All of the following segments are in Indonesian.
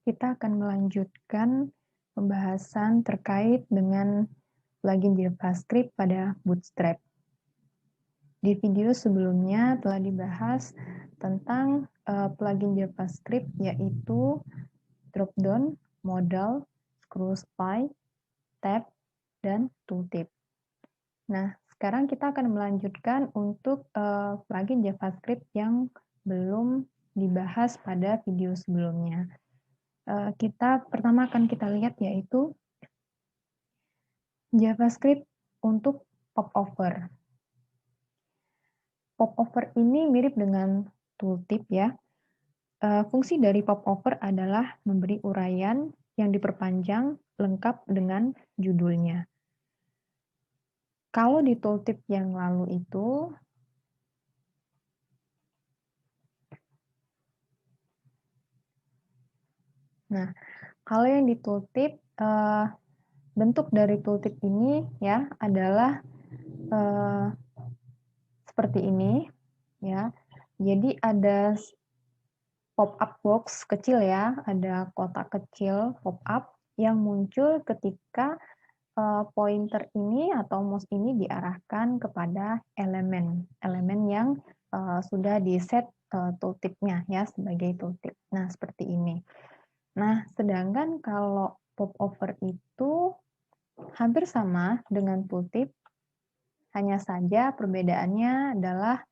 kita akan melanjutkan pembahasan terkait dengan plugin JavaScript pada Bootstrap. Di video sebelumnya telah dibahas tentang plugin JavaScript yaitu dropdown, modal, screw spy, tab, dan tooltip. Nah, sekarang kita akan melanjutkan untuk plugin JavaScript yang belum dibahas pada video sebelumnya. Pertama akan kita lihat yaitu JavaScript untuk popover. Popover ini mirip dengan tooltip ya. Fungsi dari popover adalah memberi uraian yang diperpanjang lengkap dengan judulnya. Kalau di tooltip yang lalu itu, nah kalau yang di tooltip, bentuk dari tooltip ini ya adalah seperti ini ya. Jadi ada pop-up box kecil ya, ada kotak kecil pop-up yang muncul ketika pointer ini atau mouse ini diarahkan kepada elemen yang sudah di-set tooltip-nya ya sebagai tooltip. Nah, seperti ini. Nah, sedangkan kalau popover itu hampir sama dengan tooltip, hanya saja perbedaannya adalah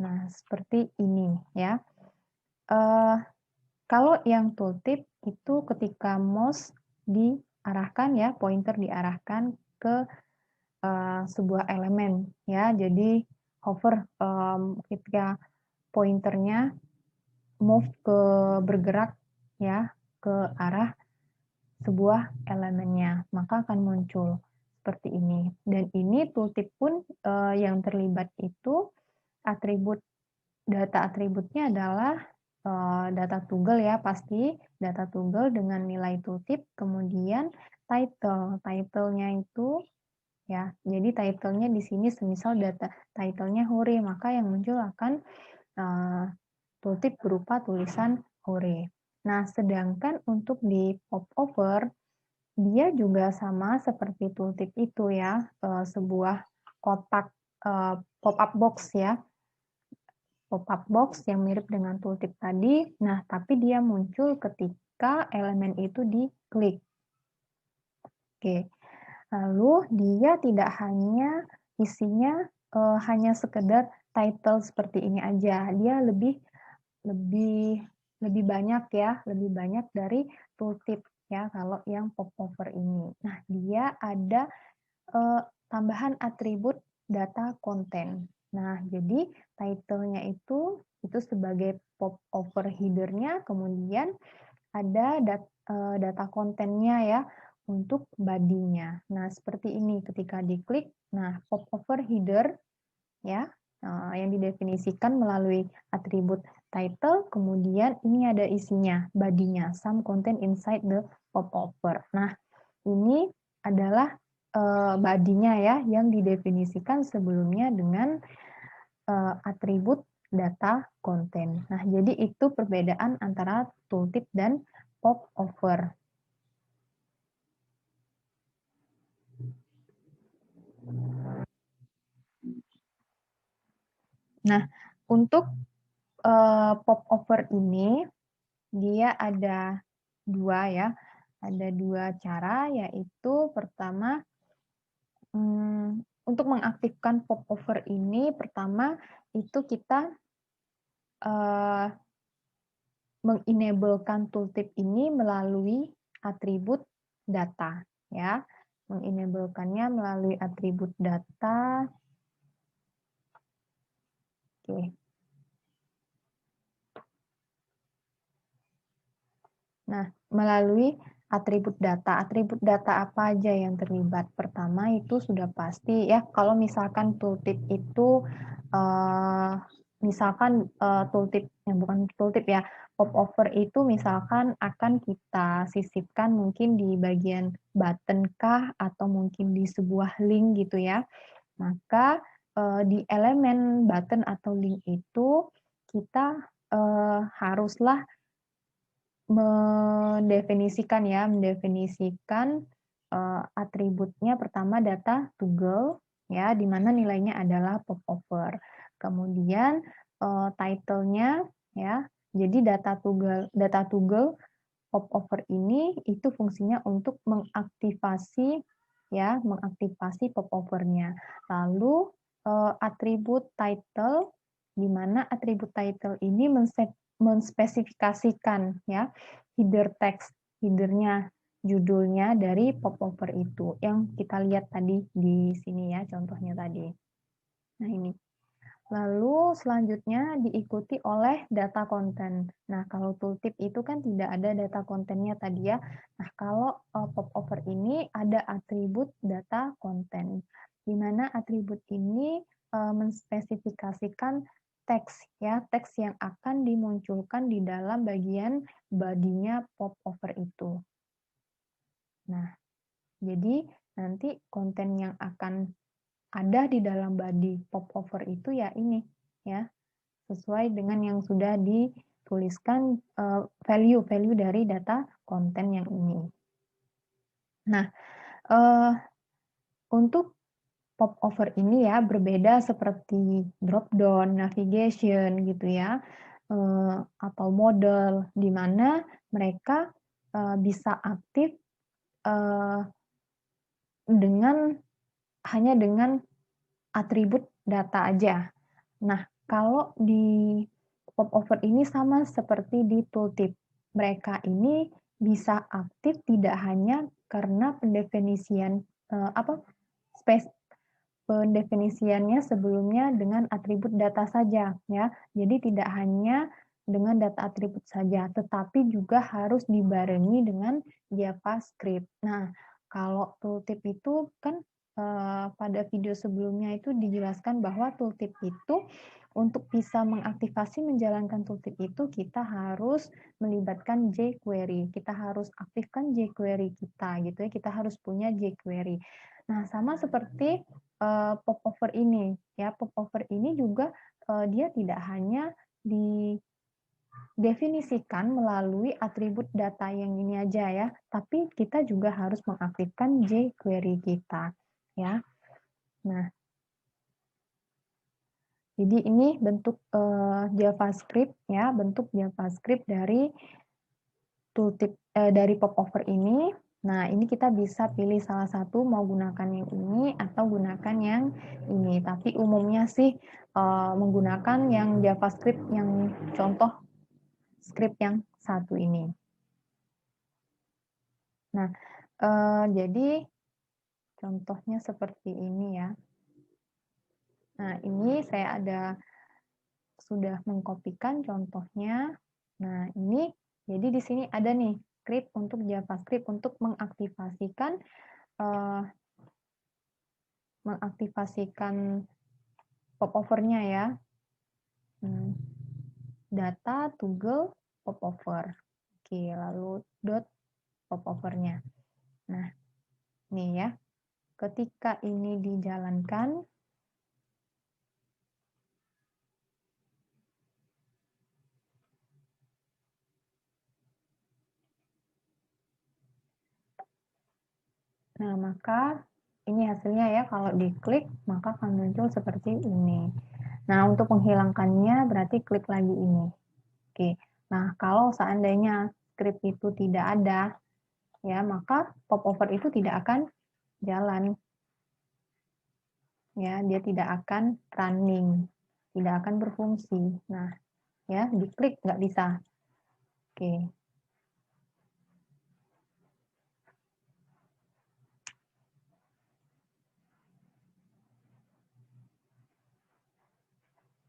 nah, seperti ini ya. Kalau yang tooltip itu ketika mouse diarahkan ya, pointer diarahkan ke sebuah elemen ya. Jadi hover ketika pointernya bergerak ya ke arah sebuah elemennya, maka akan muncul seperti ini. Dan ini tooltip pun yang terlibat itu data atributnya adalah data toggle ya, pasti data toggle dengan nilai tooltip, kemudian title-nya itu ya. Jadi title-nya di sini semisal data title-nya hore, maka yang muncul akan tooltip berupa tulisan hore. Nah, sedangkan untuk di popover dia juga sama seperti tooltip itu ya, sebuah kotak pop-up box ya. Pop-up box yang mirip dengan tooltip tadi. Nah, tapi dia muncul ketika elemen itu diklik. Oke. Lalu dia tidak hanya isinya hanya sekedar title seperti ini aja. Dia lebih banyak ya, lebih banyak dari tooltip ya kalau yang popover ini. Nah, dia ada tambahan atribut data konten. Nah, jadi title-nya itu sebagai popover header-nya, kemudian ada data kontennya ya untuk body-nya. Nah, seperti ini ketika diklik. Nah, popover header ya yang didefinisikan melalui atribut title, kemudian ini ada isinya, body-nya, some content inside the popover. Nah, ini adalah body-nya ya yang didefinisikan sebelumnya dengan atribut data konten. Nah, jadi itu perbedaan antara tooltip dan popover. Nah, untuk popover ini dia ada dua ya, ada dua cara, yaitu pertama untuk mengaktifkan popover ini pertama itu kita mengenablekan tooltip ini melalui atribut data ya, mengenablekannya melalui atribut data. Oke. Nah, melalui atribut data apa aja yang terlibat? Pertama itu sudah pasti ya, kalau misalkan tooltip itu misalkan tooltip yang bukan tooltip ya, popover itu misalkan akan kita sisipkan mungkin di bagian button kah atau mungkin di sebuah link gitu ya. Maka di elemen button atau link itu kita haruslah mendefinisikan ya, atributnya pertama data toggle ya, di mana nilainya adalah popover. Kemudian title-nya ya. Jadi data toggle popover ini itu fungsinya untuk mengaktifasi ya, mengaktifasi popovernya. Lalu atribut title, di mana atribut title ini menspesifikasikan ya header text, headernya, judulnya dari popover itu yang kita lihat tadi di sini ya, contohnya tadi. Nah ini. Lalu selanjutnya diikuti oleh data konten. Nah, kalau tooltip itu kan tidak ada data kontennya tadi ya. Nah, kalau popover ini ada atribut data konten, di mana atribut ini menspesifikasikan teks ya, teks yang akan dimunculkan di dalam bagian body-nya popover itu. Nah, jadi nanti konten yang akan ada di dalam body popover itu ya ini ya, sesuai dengan yang sudah dituliskan value dari data konten yang ini. Nah, untuk popover ini ya berbeda seperti drop down, navigation gitu ya, atau model di mana mereka bisa aktif hanya dengan atribut data aja. Nah, kalau di popover ini sama seperti di tooltip. Mereka ini bisa aktif tidak hanya karena pendefinisiannya sebelumnya dengan atribut data saja ya. Jadi tidak hanya dengan data atribut saja, tetapi juga harus dibarengi dengan JavaScript. Nah, kalau tooltip itu kan pada video sebelumnya itu dijelaskan bahwa tooltip itu untuk bisa mengaktifasi menjalankan tooltip itu kita harus melibatkan jQuery. Kita harus aktifkan jQuery kita gitu ya. Kita harus punya jQuery. Nah, sama seperti popover ini ya. Popover ini juga dia tidak hanya didefinisikan melalui atribut data yang ini aja ya, tapi kita juga harus mengaktifkan jQuery kita ya. Nah, jadi ini bentuk JavaScript ya, bentuk JavaScript dari tooltip dari popover ini. Nah, ini kita bisa pilih salah satu mau gunakan yang ini atau gunakan yang ini. Tapi umumnya sih menggunakan yang JavaScript yang contoh script yang satu ini. Nah, jadi contohnya seperti ini ya. Nah, ini saya sudah mengkopikan contohnya. Nah, ini jadi di sini ada nih script untuk JavaScript untuk mengaktifasikan popovernya ya. Data toggle popover. Oke, lalu dot popovernya. Nah, ini ya. Ketika ini dijalankan, nah maka ini hasilnya ya, kalau diklik maka akan muncul seperti ini. Nah, untuk menghilangkannya berarti klik lagi ini. Oke. Nah, kalau seandainya script itu tidak ada, ya maka popover itu tidak akan jalan. Ya, dia tidak akan running, tidak akan berfungsi. Nah, ya diklik nggak bisa. Oke.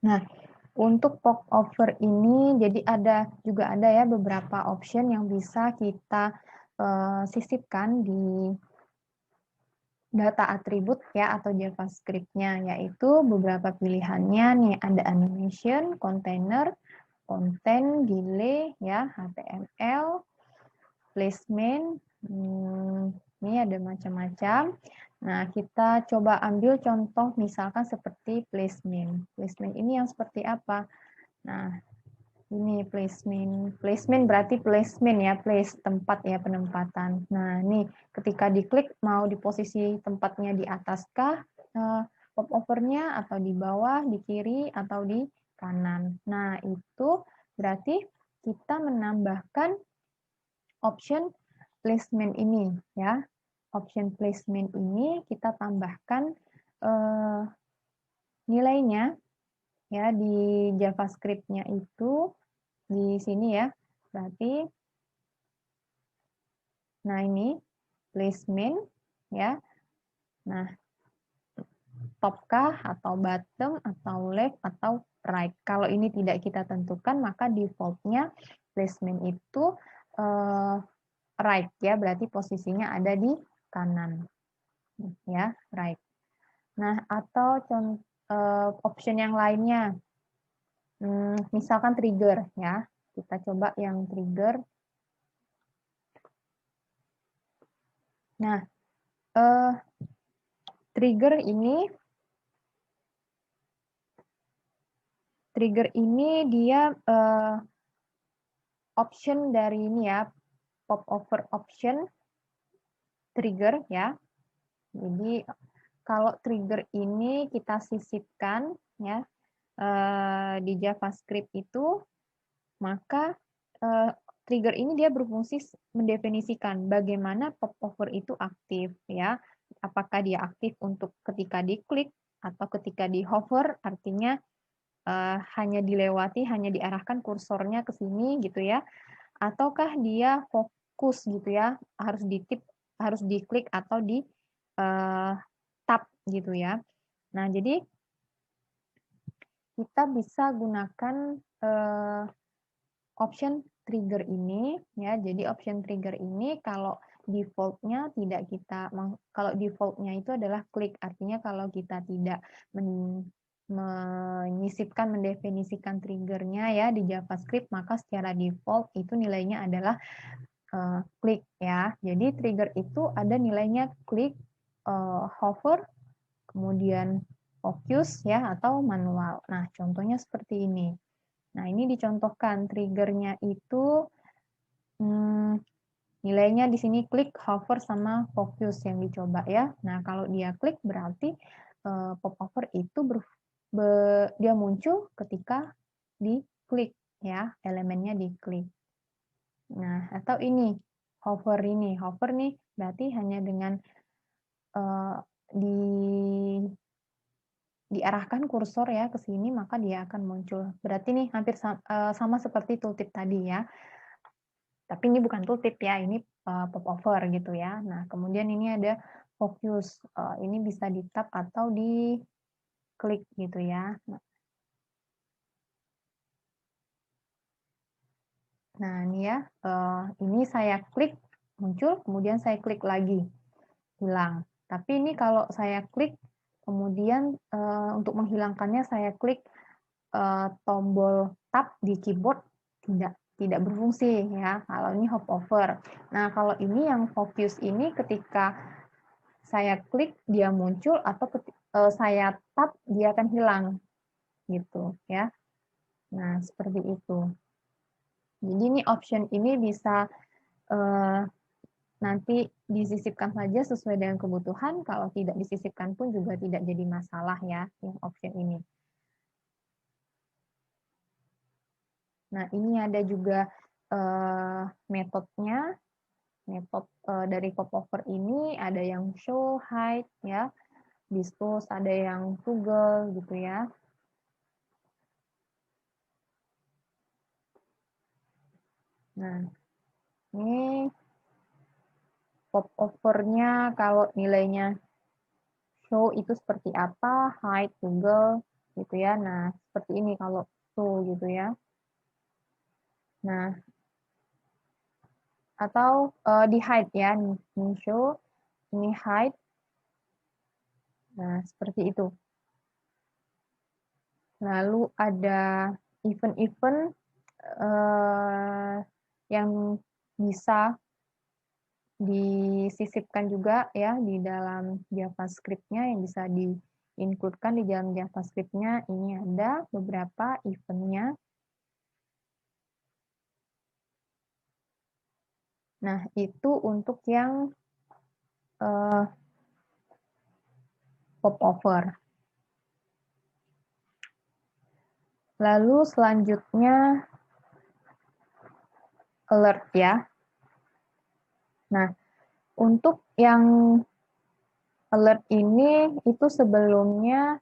Nah, untuk popover ini jadi juga ada ya beberapa option yang bisa kita sisipkan di data atribut ya atau JavaScript-nya, yaitu beberapa pilihannya nih, ada animation, container, content, delay ya, HTML, placement, ini ada macam-macam. Nah, kita coba ambil contoh misalkan seperti placement. Placement ini yang seperti apa? Nah, ini placement berarti placement ya, place tempat ya, penempatan. Nah, ini ketika diklik mau di posisi tempatnya di atas kah popovernya, atau di bawah, di kiri, atau di kanan. Nah, itu berarti kita menambahkan option placement ini ya. Option placement ini kita tambahkan nilainya ya di JavaScript-nya itu di sini ya. Berarti nah ini placement ya. Nah, top kah atau bottom atau left atau right. Kalau ini tidak kita tentukan maka default-nya placement itu right ya, berarti posisinya ada di kanan. Ya, right. Nah, atau option yang lainnya. Misalkan trigger ya. Kita coba yang trigger. Nah, trigger ini dia option dari ini ya, popover option trigger ya. Jadi kalau trigger ini kita sisipkan ya di JavaScript itu, maka trigger ini dia berfungsi mendefinisikan bagaimana popover itu aktif ya. Apakah dia aktif untuk ketika diklik atau ketika di hover, artinya hanya dilewati, hanya diarahkan kursornya ke sini gitu ya, ataukah dia fokus gitu ya, harus diklik atau di tab gitu ya. Nah, jadi kita bisa gunakan option trigger ini ya. Jadi option trigger ini kalau default-nya kalau default-nya itu adalah klik, artinya kalau kita tidak menyisipkan, mendefinisikan triggernya ya di JavaScript, maka secara default itu nilainya adalah klik ya. Jadi trigger itu ada nilainya klik, hover, kemudian focus ya, atau manual. Nah, contohnya seperti ini. Nah, ini dicontohkan triggernya itu nilainya di sini klik, hover, sama focus yang dicoba ya. Nah, kalau dia klik berarti popover itu dia muncul ketika diklik ya, elemennya diklik. Nah, atau ini hover nih berarti hanya dengan diarahkan kursor ya ke sini maka dia akan muncul. Berarti nih hampir sama seperti tooltip tadi ya. Tapi ini bukan tooltip ya, ini popover gitu ya. Nah, kemudian ini ada focus. Ini bisa di tab atau di klik gitu ya. Nah, ini ya. Ini saya klik muncul, kemudian saya klik lagi hilang. Tapi ini kalau saya klik kemudian untuk menghilangkannya saya klik tombol tab di keyboard, tidak berfungsi ya kalau ini hop over. Nah, kalau ini yang focus ini ketika saya klik dia muncul, atau saya tab dia akan hilang gitu ya. Nah, seperti itu. Jadi ini option ini bisa nanti disisipkan saja sesuai dengan kebutuhan, kalau tidak disisipkan pun juga tidak jadi masalah ya yang option ini. Nah, ini ada juga metodenya. Metode dari popover ini ada yang show, hide ya, dispose, ada yang toggle gitu ya. Nah, ini popovernya kalau nilainya show itu seperti apa, hide, toggle gitu ya. Nah, seperti ini kalau show gitu ya. Nah, atau di hide ya, ini show, ini hide. Nah, seperti itu. Lalu ada event-event yang bisa disisipkan juga ya di dalam JavaScript-nya, yang bisa di-include-kan di dalam JavaScript-nya. Ini ada beberapa event-nya. Nah, itu untuk yang popover. Lalu selanjutnya alert ya. Nah, untuk yang alert ini itu sebelumnya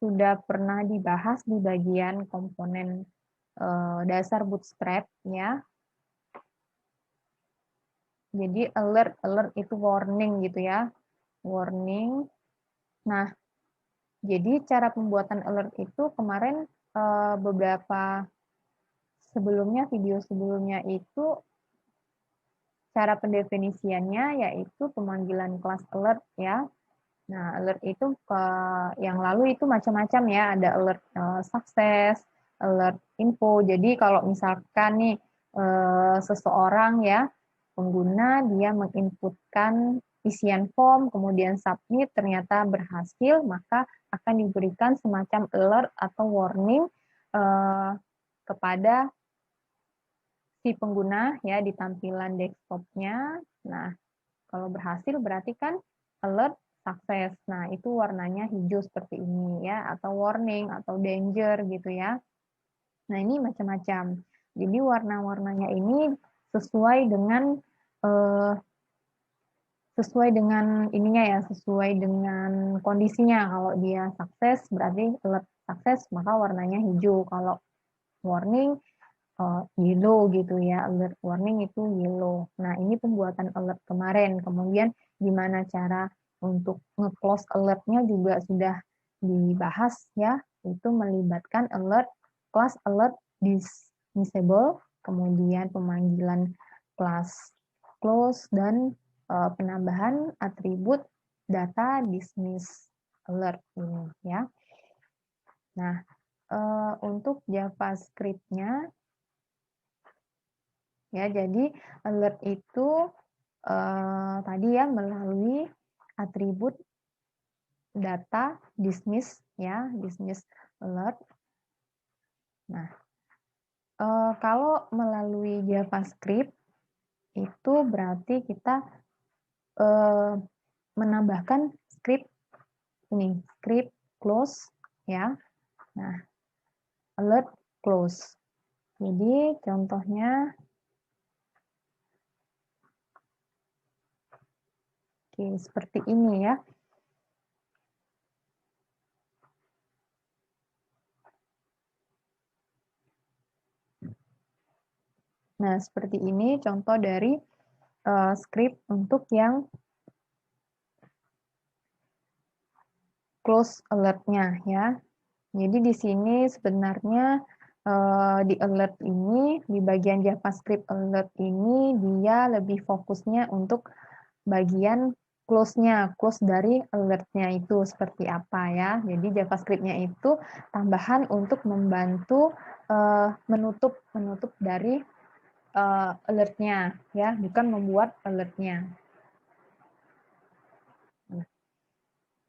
sudah pernah dibahas di bagian komponen dasar Bootstrap ya. Jadi alert itu warning gitu ya. Warning. Nah, jadi cara pembuatan alert itu kemarin beberapa video sebelumnya itu cara pendefinisiannya yaitu pemanggilan kelas alert ya. Nah, alert itu yang lalu itu macam-macam ya, ada alert sukses, alert info. Jadi kalau misalkan nih seseorang ya pengguna dia menginputkan isian form kemudian submit ternyata berhasil, maka akan diberikan semacam alert atau warning kepada si pengguna ya di tampilan desktopnya. Nah, kalau berhasil berarti kan alert sukses. Nah, itu warnanya hijau seperti ini ya, atau warning atau danger gitu ya. Nah, ini macam-macam. Jadi warna-warnanya ini sesuai dengan ininya ya, sesuai dengan kondisinya. Kalau dia sukses berarti alert sukses, maka warnanya hijau. Kalau warning yellow gitu ya, alert warning itu yellow. Nah, ini pembuatan alert kemarin. Kemudian gimana cara untuk nge-close alertnya juga sudah dibahas ya, itu melibatkan alert, class alert disable, kemudian pemanggilan class close, dan penambahan atribut data dismiss alert ini ya. Nah, untuk JavaScript-nya ya, jadi alert itu tadi ya melalui atribut data dismiss ya, dismiss alert. Nah, kalau melalui JavaScript itu berarti kita menambahkan script ini, script close ya. Nah, alert close. Jadi contohnya oke, seperti ini ya. Nah, seperti ini contoh dari script untuk yang close alert-nya ya. Jadi di sini sebenarnya di alert ini, di bagian JavaScript alert ini dia lebih fokusnya untuk bagian close-nya, close dari alert-nya itu seperti apa ya. Jadi JavaScript-nya itu tambahan untuk membantu menutup dari alert-nya ya, bukan membuat alert-nya.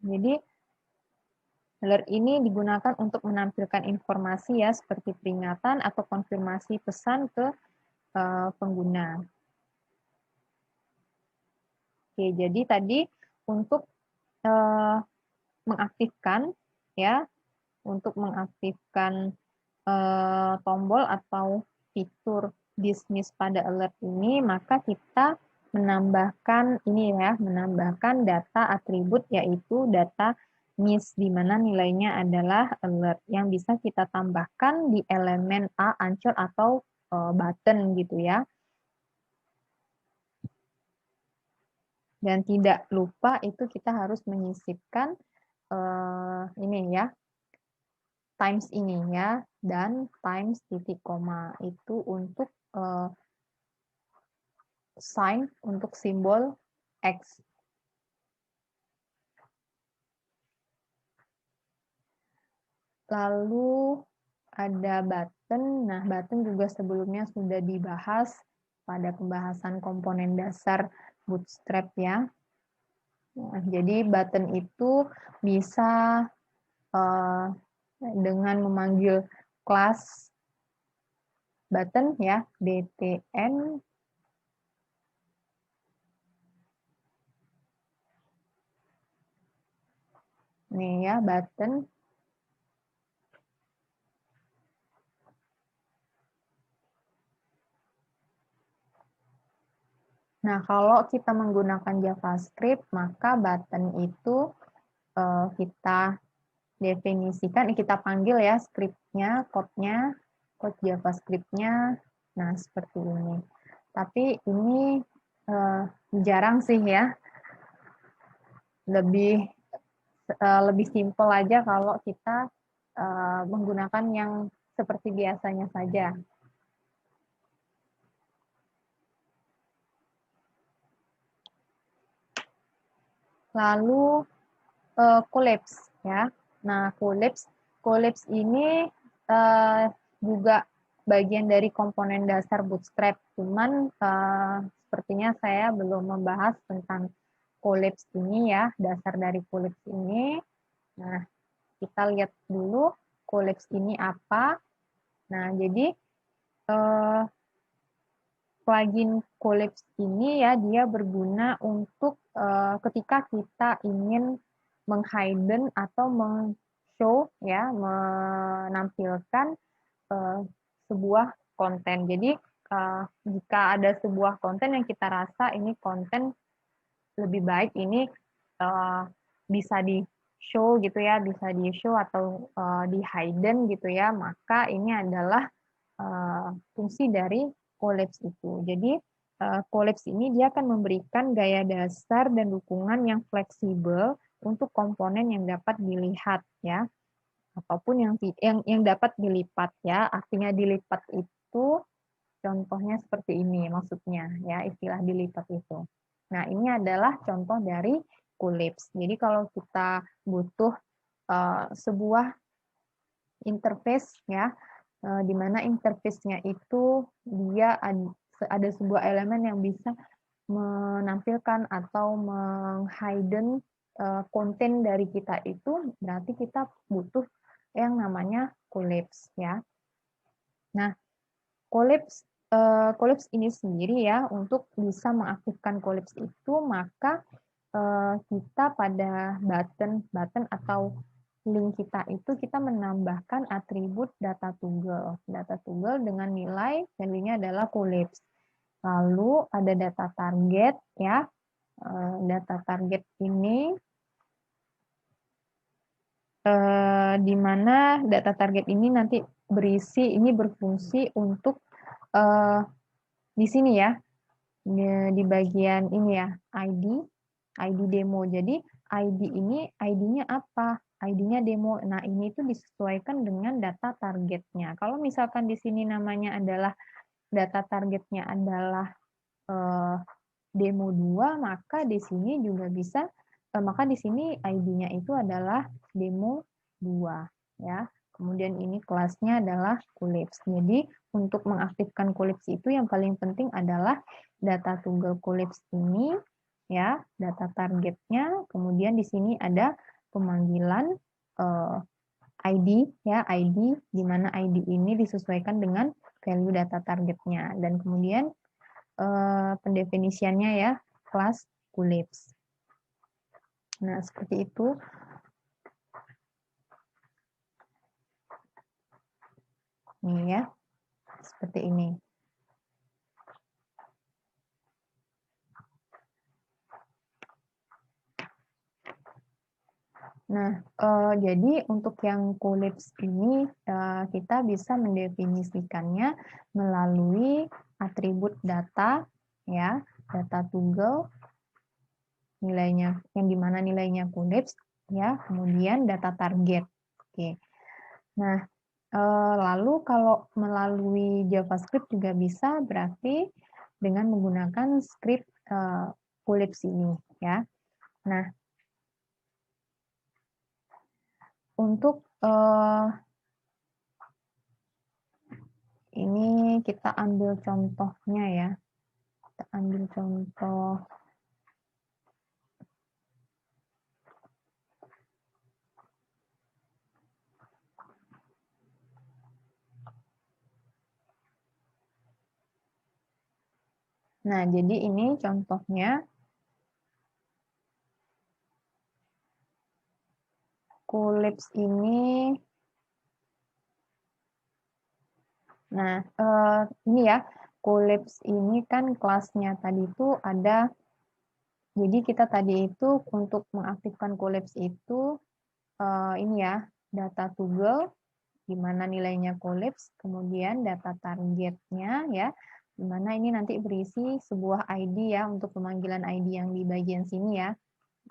Jadi alert ini digunakan untuk menampilkan informasi ya seperti peringatan atau konfirmasi pesan ke pengguna. Oke, jadi tadi untuk mengaktifkan ya, untuk mengaktifkan tombol atau fitur dismiss pada alert ini, maka kita menambahkan ini ya, menambahkan data atribut yaitu data miss di mana nilainya adalah alert yang bisa kita tambahkan di elemen A, ancol atau button gitu ya. Dan tidak lupa itu kita harus menyisipkan ini ya, times ini ya, dan times titik koma itu untuk sign untuk simbol X. Lalu ada button. Nah, button juga sebelumnya sudah dibahas pada pembahasan komponen dasar Bootstrap ya. Nah, jadi button itu bisa dengan memanggil kelas button ya, btn Nih ya, button. Nah, kalau kita menggunakan JavaScript, maka button itu kita definisikan, kita panggil ya script-nya, code JavaScript-nya. Nah, seperti ini. Tapi ini jarang sih ya. Lebih simpel aja kalau kita menggunakan yang seperti biasanya saja. Lalu collapse ya. Nah, collapse ini juga bagian dari komponen dasar Bootstrap. Cuman sepertinya saya belum membahas tentang collapse ini ya, dasar dari collapse ini. Nah, kita lihat dulu collapse ini apa. Nah, jadi plugin Collapse ini ya, dia berguna untuk ketika kita ingin menghidden atau show ya, menampilkan sebuah konten. Jadi jika ada sebuah konten yang kita rasa ini konten lebih baik ini bisa di show gitu ya, bisa di show atau di hidden gitu ya, maka ini adalah fungsi dari Collapse itu. Jadi Collapse ini dia akan memberikan gaya dasar dan dukungan yang fleksibel untuk komponen yang dapat dilihat ya, ataupun yang dapat dilipat ya. Artinya dilipat itu contohnya seperti ini maksudnya ya, istilah dilipat itu. Nah, ini adalah contoh dari Collapse. Jadi kalau kita butuh sebuah interface ya, di mana interface-nya itu dia ada sebuah elemen yang bisa menampilkan atau menghidden konten dari kita itu, berarti kita butuh yang namanya collapse ya. Nah, collapse ini sendiri ya, untuk bisa mengaktifkan collapse itu, maka kita pada button atau link kita itu kita menambahkan atribut data toggle. Data toggle dengan nilai value-nya adalah collapse. Lalu ada data target ya. Data target ini di mana data target ini nanti berfungsi untuk di sini ya, di bagian ini ya, ID demo. Jadi ID-nya apa? ID-nya demo. Nah, ini itu disesuaikan dengan data targetnya. Kalau misalkan di sini namanya adalah data targetnya adalah demo 2, maka di sini juga bisa maka di sini ID-nya itu adalah demo 2 ya. Kemudian ini kelasnya adalah Collapse. Jadi untuk mengaktifkan Collapse itu yang paling penting adalah data tunggal Collapse ini ya, data targetnya, kemudian di sini ada pemanggilan ID ya, ID di mana ID ini disesuaikan dengan value data targetnya, dan kemudian pendefinisiannya ya, kelas Collapse. Nah, seperti itu. Nih ya, seperti ini. Nah, jadi untuk yang Collapse ini kita bisa mendefinisikannya melalui atribut data ya, data tunggal nilainya yang dimana nilainya Collapse ya, kemudian data target. Oke. Nah, lalu kalau melalui JavaScript juga bisa, berarti dengan menggunakan script Collapse ini ya. Nah, untuk ini kita ambil contohnya ya. Kita ambil contoh. Nah, jadi ini contohnya. Collapse ini, nah ini ya, Collapse ini kan kelasnya tadi itu ada, jadi kita tadi itu untuk mengaktifkan Collapse itu ini ya, data toggle, di mana nilainya collapse, kemudian data targetnya ya, di mana ini nanti berisi sebuah ID ya, untuk pemanggilan ID yang di bagian sini ya,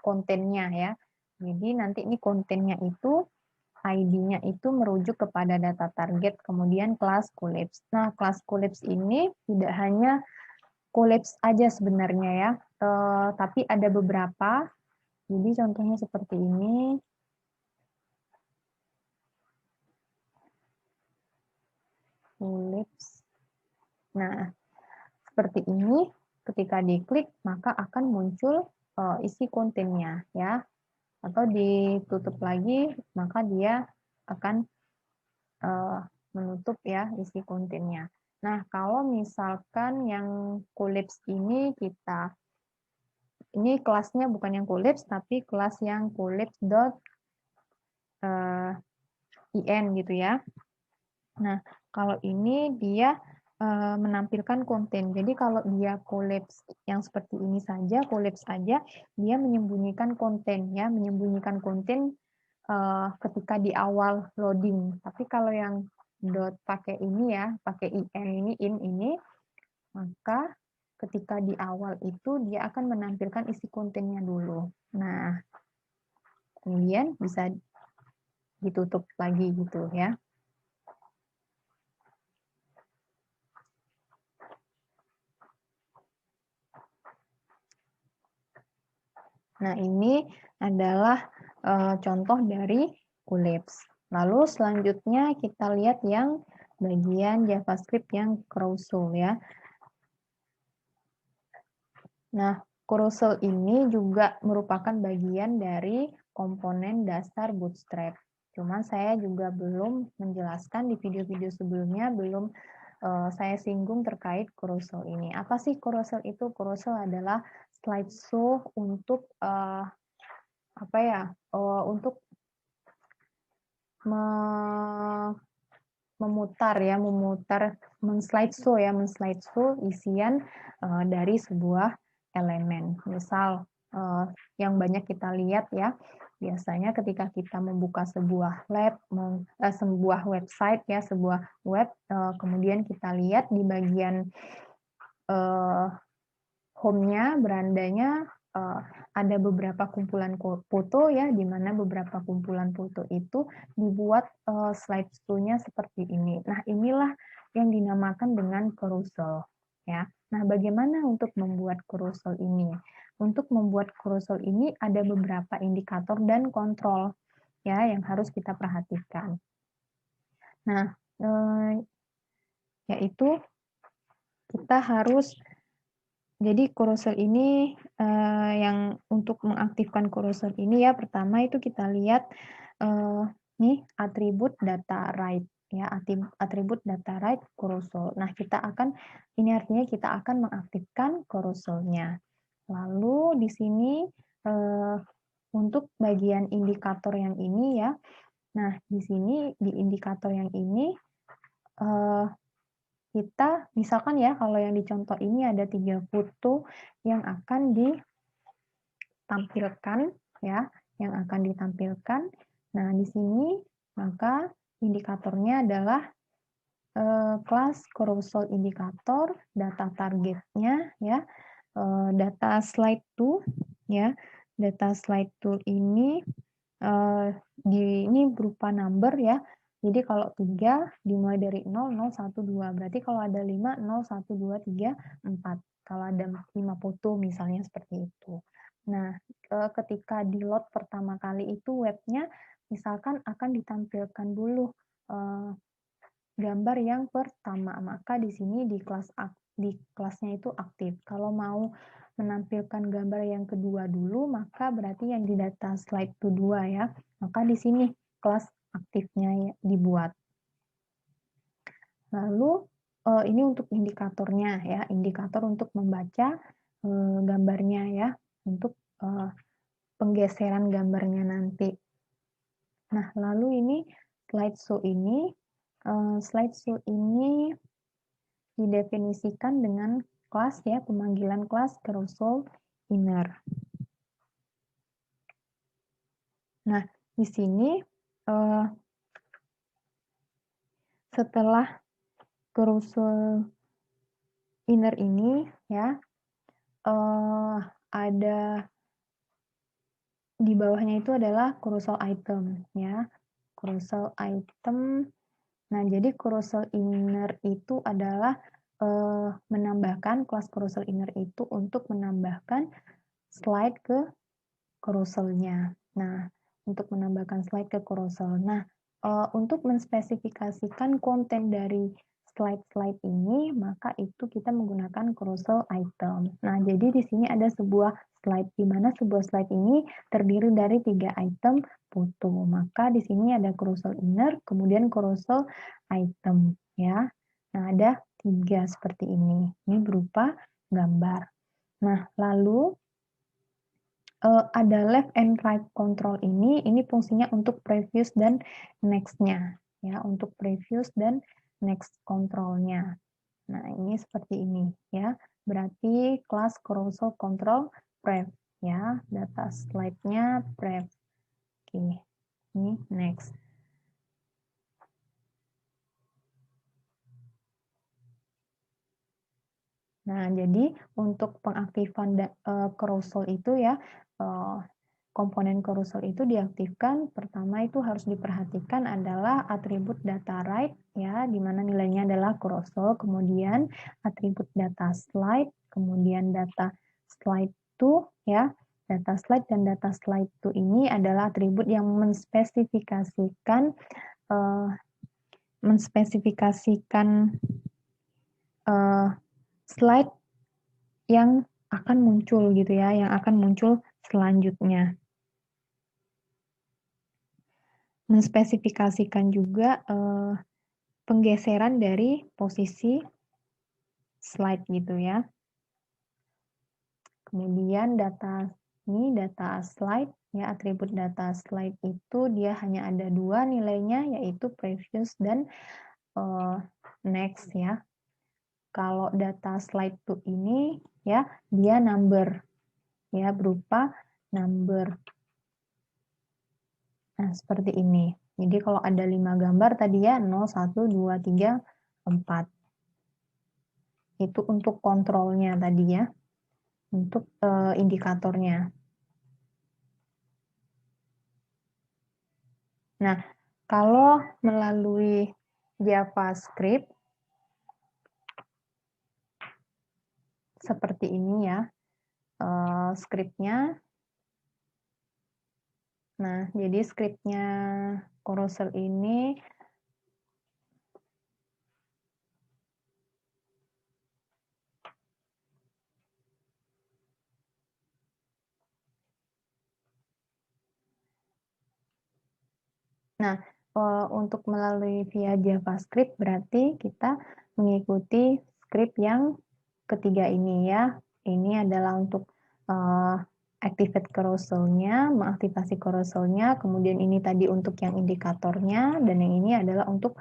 kontennya ya. Jadi nanti ini kontennya itu, ID-nya itu merujuk kepada data target, kemudian kelas collapse. Nah, kelas collapse ini tidak hanya collapse aja sebenarnya ya, tapi ada beberapa. Jadi contohnya seperti ini. Collapse. Nah, seperti ini, ketika diklik maka akan muncul isi kontennya ya, atau ditutup lagi maka dia akan menutup ya isi kontennya. Nah, kalau misalkan yang collapse ini ini kelasnya bukan yang collapse tapi kelas yang collapse.in gitu ya. Nah, kalau ini dia menampilkan konten. Jadi kalau dia collapse yang seperti ini saja, collapse aja, dia menyembunyikan konten ya, menyembunyikan konten ketika di awal loading. Tapi kalau yang dot pakai ini ya, pakai in ini, maka ketika di awal itu dia akan menampilkan isi kontennya dulu. Nah, kemudian bisa ditutup lagi gitu ya. Nah, ini adalah contoh dari collapse. Lalu selanjutnya kita lihat yang bagian JavaScript yang carousel ya. Nah, carousel ini juga merupakan bagian dari komponen dasar Bootstrap. Cuman saya juga belum menjelaskan di video-video sebelumnya, belum saya singgung terkait carousel ini. Apa sih carousel itu? Carousel adalah slideshow untuk apa ya? Untuk memutar ya, men-slideshow ya, men-slideshow isian dari sebuah elemen. Misal yang banyak kita lihat ya, biasanya ketika kita membuka sebuah sebuah website ya, sebuah web, kemudian kita lihat di bagian home-nya, berandanya ada beberapa kumpulan foto ya, di mana beberapa kumpulan foto itu dibuat slideshow-nya seperti ini. Nah, inilah yang dinamakan dengan carousel ya. Nah, bagaimana untuk membuat carousel ini? Untuk membuat carousel ini ada beberapa indikator dan kontrol ya yang harus kita perhatikan. Nah, yaitu kita harus, jadi carousel ini yang untuk mengaktifkan carousel ini ya, pertama itu kita lihat nih atribut data write ya, atribut data write carousel. Nah, ini artinya kita akan mengaktifkan carousel-nya. Lalu di sini untuk bagian indikator yang ini ya. Nah, di sini di indikator yang ini kita misalkan ya, kalau yang dicontoh ini ada 3 foto yang akan ditampilkan ya, yang akan ditampilkan. Nah, di sini maka indikatornya adalah kelas carousel indicator, data targetnya ya, data slide tool ya. Data slide tool ini ini berupa number ya. Jadi kalau 3 dimulai dari 0, 0, 1, 2. Berarti kalau ada 5, 0, 1, 2, 3, 4. Kalau ada 5 foto misalnya seperti itu. Nah, ketika di load pertama kali itu webnya misalkan akan ditampilkan dulu gambar yang pertama, maka di sini di kelasnya itu aktif. Kalau mau menampilkan gambar yang kedua dulu, maka berarti yang di data slide to 2 ya. Maka di sini kelas aktifnya dibuat. Lalu ini untuk indikatornya ya, indikator untuk membaca gambarnya ya, untuk penggeseran gambarnya nanti. Nah, lalu ini slideshow ini didefinisikan dengan kelas ya, pemanggilan kelas carousel inner. Nah, di sini setelah carousel inner ini ya, ada di bawahnya itu adalah carousel item ya. Carousel item. Nah, jadi carousel inner itu adalah menambahkan kelas carousel inner itu untuk menambahkan slide ke carouselnya. Nah, untuk menambahkan slide ke carousel. Nah, untuk menspesifikasikan konten dari slide-slide ini, maka itu kita menggunakan carousel item. Nah, jadi di sini ada sebuah slide, di mana sebuah slide ini terdiri dari 3 item foto. Maka di sini ada carousel inner, kemudian carousel item, ya. Nah, ada 3 seperti ini. Ini berupa gambar. Nah, lalu ada left and right control ini fungsinya untuk previous dan next-nya, ya, untuk previous dan next control-nya. Nah, ini seperti ini, ya. Berarti kelas carousel control prev, ya. Data slide-nya prev. Oke, ini next. Nah, jadi untuk pengaktifan carousel itu ya, komponen carousel itu diaktifkan, pertama itu harus diperhatikan adalah atribut data right, ya, di mana nilainya adalah carousel, kemudian atribut data slide, kemudian data slide to, ya, data slide dan data slide to ini adalah atribut yang menspesifikasikan slide yang akan muncul gitu ya, yang akan muncul selanjutnya. Menspesifikasikan juga penggeseran dari posisi slide gitu ya. Kemudian data slide ya, atribut data slide itu dia hanya ada 2 nilainya, yaitu previous dan next ya. Kalau data slide to ini ya, dia number ya, berupa number. Nah, seperti ini. Jadi kalau ada 5 gambar tadi ya, 0, 1, 2, 3, 4. Itu untuk kontrolnya tadi ya, untuk indikatornya. Nah, kalau melalui JavaScript, seperti ini ya, script-nya. Nah, jadi script-nya carousel ini untuk melalui via JavaScript berarti kita mengikuti script yang ketiga ini ya. Ini adalah untuk activate carousel-nya, mengaktifasi carousel-nya, kemudian ini tadi untuk yang indikatornya, dan yang ini adalah untuk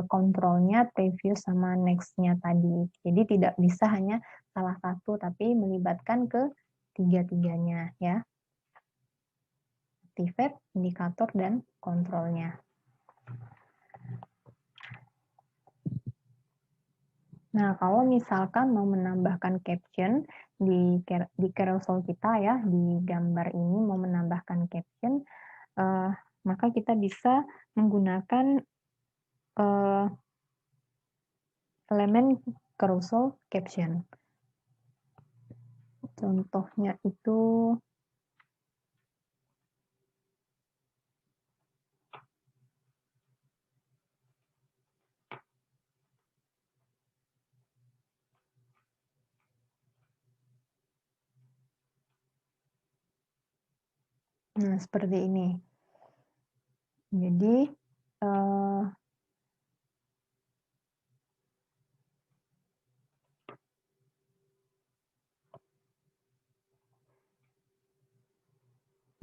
kontrolnya, previous sama next-nya tadi. Jadi tidak bisa hanya salah satu, tapi melibatkan ke tiga-tiganya ya. Activate, indikator, dan kontrolnya. Nah, kalau misalkan mau menambahkan caption di carousel kita ya, di gambar ini mau menambahkan caption, maka kita bisa menggunakan elemen carousel caption. Contohnya itu nah seperti ini. Jadi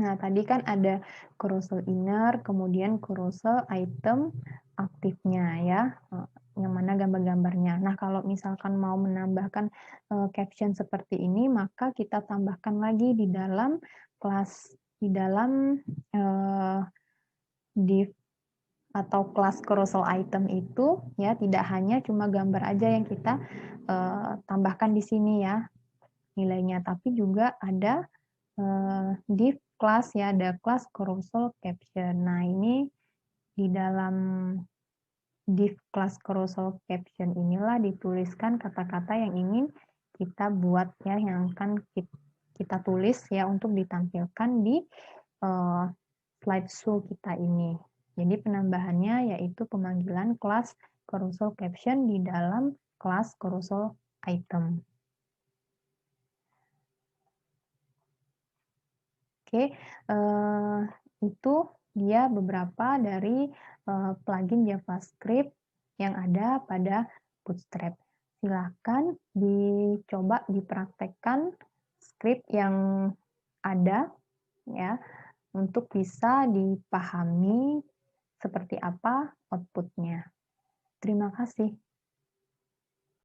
Nah, tadi kan ada carousel inner, kemudian carousel item aktifnya ya, yang mana gambar-gambarnya. Nah, kalau misalkan mau menambahkan, caption seperti ini, maka kita tambahkan lagi di dalam kelas, di dalam, div atau kelas carousel item itu ya, tidak hanya cuma gambar aja yang kita, tambahkan di sini ya nilainya, tapi juga ada div class ya, ada kelas carousel caption. Nah, ini di dalam div class carousel caption inilah dituliskan kata-kata yang ingin kita buat ya, yang akan kita tulis ya untuk ditampilkan di slideshow kita ini. Jadi penambahannya yaitu pemanggilan kelas carousel caption di dalam kelas carousel item. Oke, itu dia beberapa dari plugin JavaScript yang ada pada Bootstrap. Silahkan dicoba dipraktekkan script yang ada ya untuk bisa dipahami seperti apa outputnya. Terima kasih.